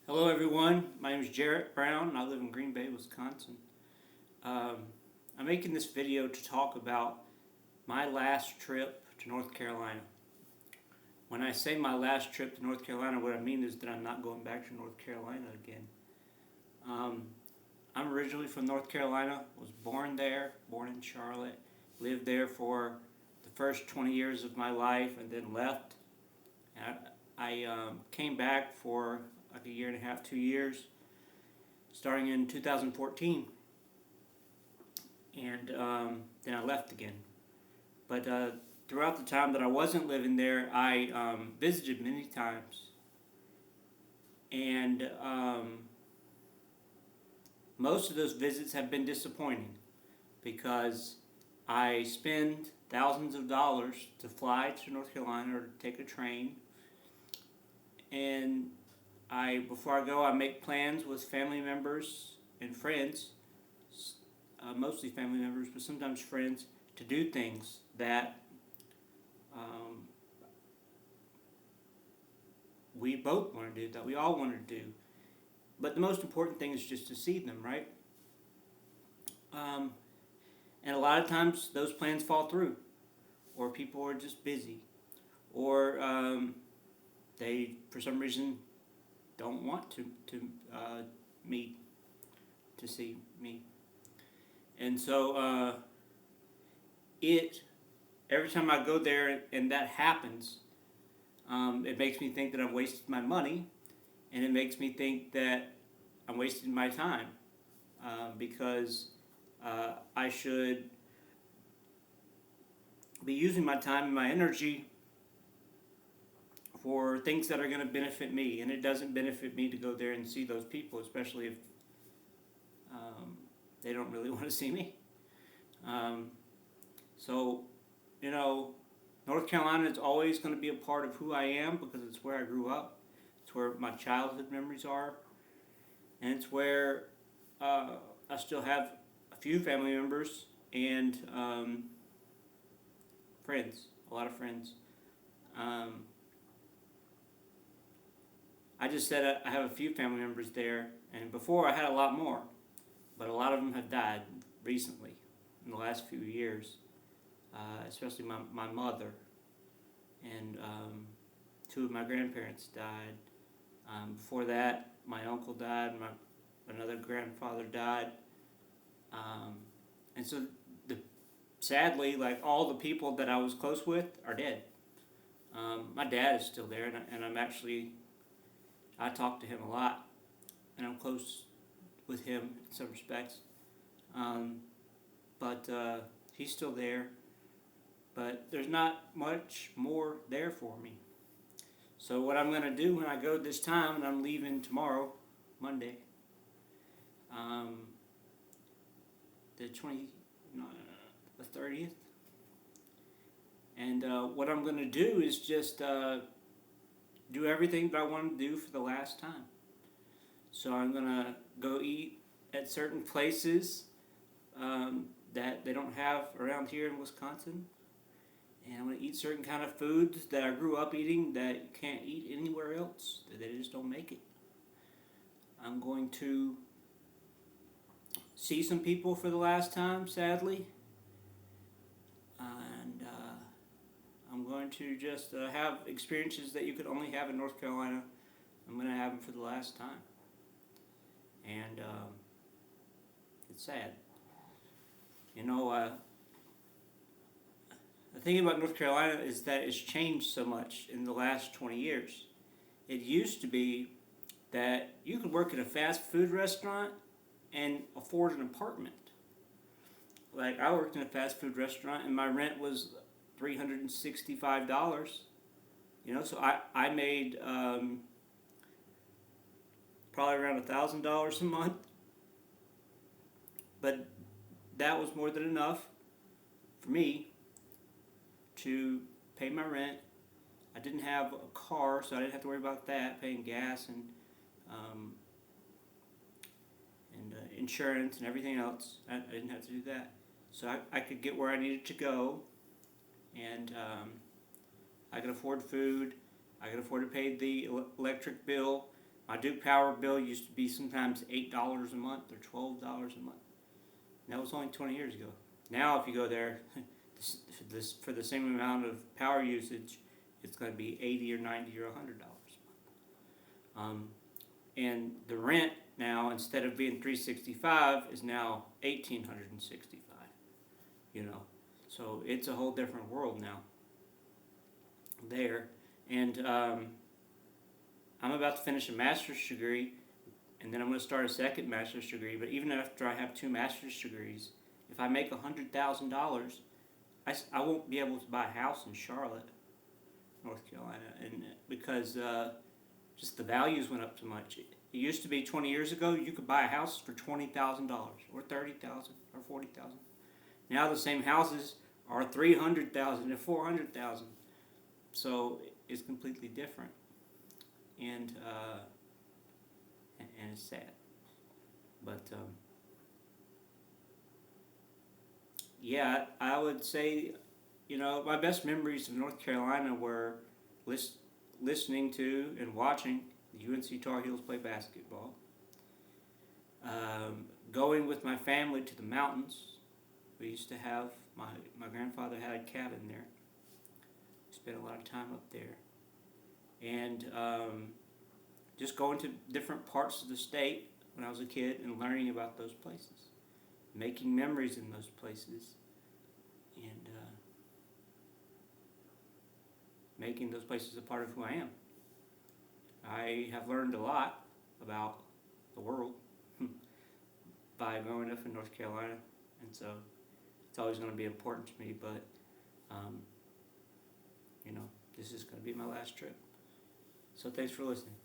Hello, everyone. My name is Jarrett Brown, and I live in Green Bay, Wisconsin. I'm making this video to talk about my last trip to North Carolina. When I say my last trip to North Carolina, what I mean is that I'm not going back to North Carolina again. Um, I'm originally from North Carolina, was born there, born in Charlotte, lived there for the first 20 years of my life, and then left. I came back for like a year and a half, 2 years, starting in 2014, and then I left again. But throughout the time that I wasn't living there, I visited many times, and most of those visits have been disappointing because I spend thousands of dollars to fly to North Carolina or to take a train, and before I go, I make plans with family members and friends, mostly family members, but sometimes friends, to do things that um, we both want to do, that we all want to do. But the most important thing is just to see them, right? Um, and a lot of times those plans fall through, or people are just busy, or they, for some reason, don't want to meet to see me. And so it every time I go there and that happens, it makes me think that I've wasted my money, and it makes me think that I'm wasting my time because I should be using my time and my energy for things that are going to benefit me. And it doesn't benefit me to go there and see those people, especially if um, they don't really want to see me. Um, so, you know, North Carolina is always going to be a part of who I am because it's where I grew up. It's where my childhood memories are, and it's where uh, I still have a few family members and friends, a lot of friends. Um, I just said I have a few family members there, and before I had a lot more, but a lot of them have died recently in the last few years, especially my mother, and two of my grandparents died. Before that, my uncle died, another grandfather died, um, and so sadly, like all the people that I was close with are dead. My dad is still there, and I'm actually I talk to him a lot, and I'm close with him in some respects. Um, but he's still there, but there's not much more there for me. So what I'm going to do when I go this time, and I'm leaving tomorrow, Monday, um, the 20, no, the 30th, and what I'm going to do is just do everything that I want to do for the last time. So I'm going to go eat at certain places that they don't have around here in Wisconsin. And I'm going to eat certain kind of foods that I grew up eating that you can't eat anywhere else. That they just don't make it. I'm going to see some people for the last time, sadly. And I'm going to just have experiences that you could only have in North Carolina. I'm going to have them for the last time. And it's sad. You know, the thing about North Carolina is that it's changed so much in the last 20 years. It used to be that you could work at a fast food restaurant and afford an apartment. Like I worked in a fast food restaurant and my rent was $365. You know, so I made probably around $1,000 a month, but that was more than enough for me to pay my rent. I didn't have a car, so I didn't have to worry about that, paying gas um, and insurance and everything else. I didn't have to do that. So I could get where I needed to go, and I could afford food. I could afford to pay the electric bill. My Duke Power bill used to be sometimes $8 a month or $12 a month. And that was only 20 years ago. Now, if you go there, for the same amount of power usage, it's going to be $80 or $90 or $100. And the rent now, instead of being $365, is now $1,865. You know, so it's a whole different world now. There, and I'm about to finish a master's degree, and then I'm going to start a second master's degree. But even after I have two master's degrees, if I make $100,000, I won't be able to buy a house in Charlotte, North Carolina, and because just the values went up so much. It used to be 20 years ago you could buy a house for $20,000 or $30,000 or $40,000. Now the same houses are $300,000 and $400,000. So it's completely different, and it's sad. But yeah, I would say, my best memories of North Carolina were listening to and watching the UNC Tar Heels play basketball, going with my family to the mountains. We used to have, my grandfather had a cabin there. We spent a lot of time up there. And just going to different parts of the state when I was a kid and learning about those places, making memories in those places, and making those places a part of who I am. I have learned a lot about the world by growing up in North Carolina, and so it's always going to be important to me, but this is going to be my last trip. So thanks for listening.